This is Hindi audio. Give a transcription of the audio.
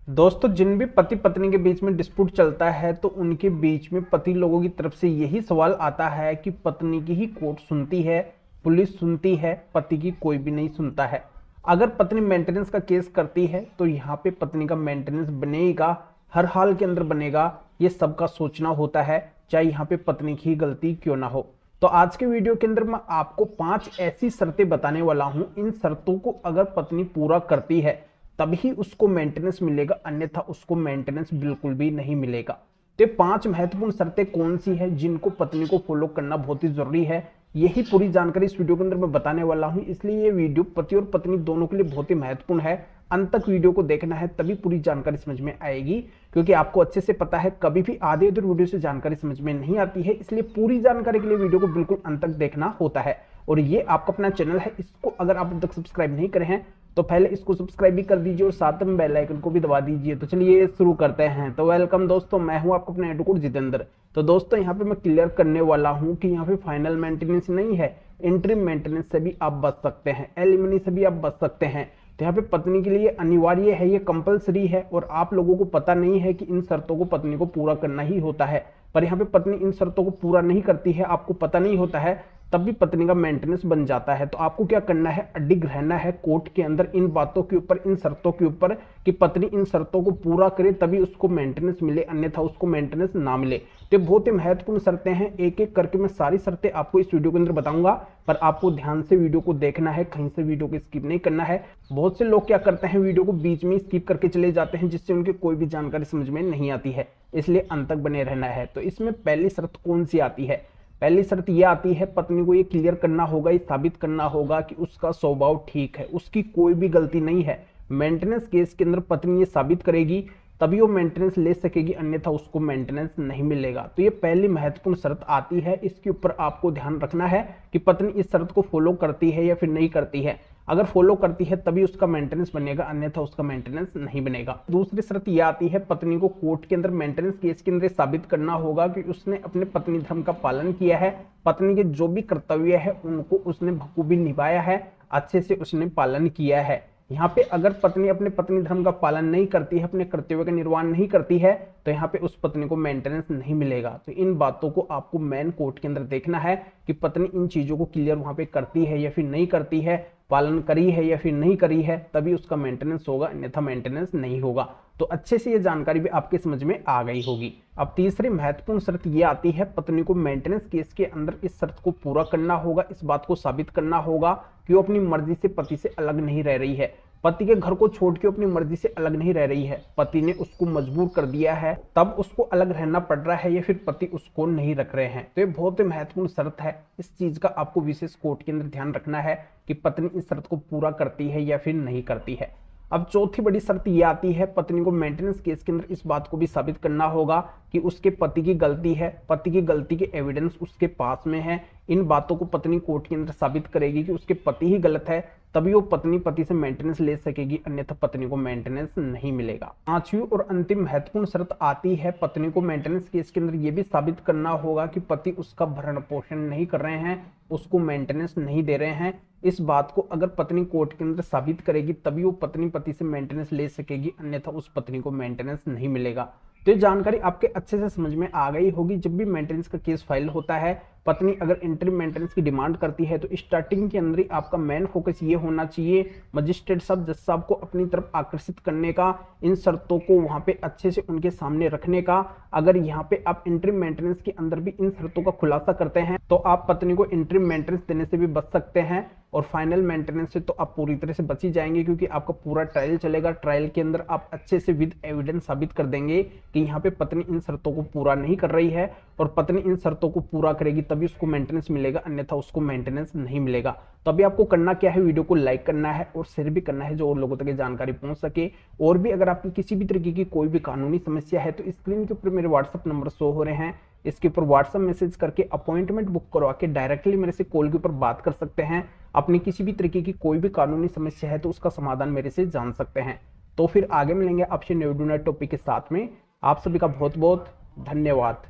दोस्तों, जिन भी पति पत्नी के बीच में डिस्प्यूट चलता है तो उनके बीच में पति लोगों की तरफ से यही सवाल आता है कि पत्नी की ही कोर्ट सुनती है, पुलिस सुनती है, पति की कोई भी नहीं सुनता है। अगर पत्नी मेंटेनेंस का केस करती है तो यहाँ पे पत्नी का मेंटेनेंस बनेगा, हर हाल के अंदर बनेगा। ये सबका सोचना होता है, चाहे यहाँ पे पत्नी की गलती क्यों ना हो। तो आज के वीडियो के अंदर मैं आपको 5 ऐसी शर्तें बताने वाला हूं। इन शर्तों को अगर पत्नी पूरा करती है तभी उसको मेंटेनेंस मिलेगा, अन्यथा उसको मेंटेनेंस बिल्कुल भी नहीं मिलेगा। तो ये 5 महत्वपूर्ण शर्तें कौन सी है जिनको पत्नी को फॉलो करना बहुत ही जरूरी है, यही पूरी जानकारी इस वीडियो के अंदर मैं बताने वाला हूं। इसलिए ये वीडियो पति और पत्नी दोनों के लिए बहुत ही महत्वपूर्ण है। अंत तक वीडियो को देखना है, तभी पूरी जानकारी समझ में आएगी। क्योंकि आपको अच्छे से पता है, कभी भी आधे अधूरे वीडियो से जानकारी समझ में नहीं आती है, इसलिए पूरी जानकारी के लिए वीडियो को बिल्कुल अंत तक देखना होता है। और ये आपका अपना चैनल है, इसको अगर आप अब तक सब्सक्राइब नहीं करे हैं तो पहले इसको सब्सक्राइब भी कर दीजिए और साथ में बेल आइकन को भी दबा दीजिए। तो चलिए शुरू करते हैं। तो वेलकम दोस्तों, मैं हूं आपका अपना एडवोकेट जितेंद्र। तो दोस्तों, यहाँ पे मैं क्लियर करने वाला हूं कि यहाँ पे फाइनल मेंटेनेंस नहीं है, इंटरिम मेंटेनेंस से भी आप बच सकते हैं, एलिमनी से भी आप बच सकते हैं। तो यहाँ पे पत्नी के लिए अनिवार्य है, ये कंपलसरी है। और आप लोगों को पता नहीं है कि इन शर्तों को पत्नी को पूरा करना ही होता है, पर यहाँ पे पत्नी इन शर्तों को पूरा नहीं करती है, आपको पता नहीं होता है, तब भी पत्नी का मेंटेनेंस बन जाता है। तो आपको क्या करना है, अडिग रहना है कोर्ट के अंदर इन बातों के ऊपर, इन शर्तों के ऊपर कि पत्नी इन शर्तों को पूरा करे तभी उसको मेंटेनेंस मिले, अन्यथा उसको मेंटेनेंस ना मिले। तो बहुत ही महत्वपूर्ण शर्तें हैं, एक एक करके मैं सारी शर्तें आपको इस वीडियो के अंदर बताऊंगा, पर आपको ध्यान से वीडियो को देखना है, कहीं से वीडियो को स्किप नहीं करना है। बहुत से लोग क्या करते हैं, वीडियो को बीच में स्किप करके चले जाते हैं, जिससे उनकी कोई भी जानकारी समझ में नहीं आती है, इसलिए अंत तक बने रहना है। तो इसमें पहली शर्त कौन सी आती है? पहली शर्त यह आती है, पत्नी को ये क्लियर करना होगा, ये साबित करना होगा कि उसका स्वभाव ठीक है, उसकी कोई भी गलती नहीं है। मेंटेनेंस केस के अंदर पत्नी ये साबित करेगी तभी वो मेंटेनेंस ले सकेगी, अन्यथा उसको मेंटेनेंस नहीं मिलेगा। तो ये पहली महत्वपूर्ण शर्त आती है, इसके ऊपर आपको ध्यान रखना है कि पत्नी इस शर्त को फॉलो करती है या फिर नहीं करती है। अगर फॉलो करती है तभी उसका मेंटेनेंस बनेगा, अन्यथा उसका मेंटेनेंस नहीं बनेगा। दूसरी शर्त यह आती है, पत्नी को कोर्ट के अंदर मेंटेनेंस केस के अंदर साबित करना होगा कि उसने अपने पत्नी धर्म का पालन किया है, पत्नी के जो भी कर्तव्य है उनको उसने बखूबी निभाया है, अच्छे से उसने पालन किया है। यहाँ पे अगर पत्नी अपने पत्नी धर्म का पालन नहीं करती है, अपने कर्तव्य का निर्वहन नहीं करती है, तो यहाँ पे उस पत्नी को मेंटेनेंस नहीं मिलेगा। तो इन बातों को आपको मेन कोर्ट के अंदर देखना है कि पत्नी इन चीजों को क्लियर वहां पे करती है या फिर नहीं करती है, पालन करी है या फिर नहीं करी है, तभी उसका मेंटेनेंस होगा, अन्यथा मेंटेनेंस नहीं होगा। तो अच्छे से ये जानकारी भी आपके समझ में आ गई होगी। अब तीसरी महत्वपूर्ण शर्त ये आती है, पत्नी को मेंटेनेंस केस के अंदर इस शर्त को पूरा करना होगा, इस बात को साबित करना होगा कि वो अपनी मर्जी से पति से अलग नहीं रह रही है, पति के घर को छोड़ के अपनी मर्जी से अलग नहीं रह रही है, पति ने उसको मजबूर कर दिया है तब उसको अलग रहना पड़ रहा है, या फिर पति उसको नहीं रख रहे हैं। तो ये बहुत ही महत्वपूर्ण शर्त है, इस चीज का आपको विशेष कोर्ट के अंदर ध्यान रखना है कि पत्नी इस शर्त को पूरा करती है या फिर नहीं करती है। अब चौथी बड़ी शर्त यह आती है, पत्नी को मेंटेनेंस केस के अंदर इस बात को भी साबित करना होगा कि उसके पति की गलती है, पति की गलती के एविडेंस उसके पास में है। इन बातों को पत्नी कोर्ट के अंदर साबित करेगी कि उसके पति ही गलत है, तभी वो पत्नी पति से मेंटेनेंस ले सकेगी, अन्यथा पत्नी को मेंटेनेंस नहीं मिलेगा। पांचवी और अंतिम महत्वपूर्ण शर्त आती है, पत्नी को मेंटेनेंस केस के अंदर यह भी साबित करना होगा कि पति उसका भरण पोषण नहीं कर रहे हैं, उसको मेंटेनेंस नहीं दे रहे हैं। इस बात को अगर पत्नी कोर्ट के अंदर साबित करेगी तभी वो पत्नी पति से मेंटेनेंस ले सकेगी, अन्यथा उस पत्नी को मेंटेनेंस नहीं मिलेगा। तो ये जानकारी आपके अच्छे से समझ में आ गई होगी। जब भी मेंटेनेंस का केस फाइल होता है, पत्नी अगर इंटरिम मेंटेनेंस की डिमांड करती है, तो स्टार्टिंग के अंदर ही आपका मेन फोकस ये होना चाहिए, मजिस्ट्रेट साहब, जज साहब को अपनी तरफ आकर्षित करने का, इन शर्तों को वहां पे अच्छे से उनके सामने रखने का। अगर यहाँ पे आप इंटरिम मेंटेनेंस के अंदर भी इन शर्तों का खुलासा करते हैं तो आप पत्नी को इंटरिम मेंटेनेंस देने से भी बच सकते हैं, और फाइनल मेंटेनेंस से तो आप पूरी तरह से बच ही जाएंगे, क्योंकि आपका पूरा ट्रायल चलेगा। ट्रायल के अंदर आप अच्छे से विद एविडेंस साबित कर देंगे कि यहाँ पे पत्नी इन शर्तों को पूरा नहीं कर रही है, और पत्नी इन शर्तों को पूरा करेगी तभी उसको मेंटेनेंस मिलेगा, अन्यथा उसको मेंटेनेंस नहीं मिलेगा। तो अभी आपको करना क्या है, वीडियो को लाइक करना है और शेयर भी करना है, जो और लोगों तक ये जानकारी पहुंच सके। और भी अगर आपकी किसी भी तरीके की कोई भी कानूनी समस्या है तो स्क्रीन के ऊपर मेरे व्हाट्सएप नंबर शो हो रहे हैं, इसके ऊपर व्हाट्सएप मैसेज करके अपॉइंटमेंट बुक करवा के डायरेक्टली मेरे से कॉल के ऊपर बात कर सकते हैं। अपनी किसी भी तरीके की कोई भी कानूनी समस्या है तो उसका समाधान मेरे से जान सकते हैं। तो फिर आगे मिलेंगे आपसे न्यू टॉपिक के साथ में। आप सभी का बहुत बहुत धन्यवाद।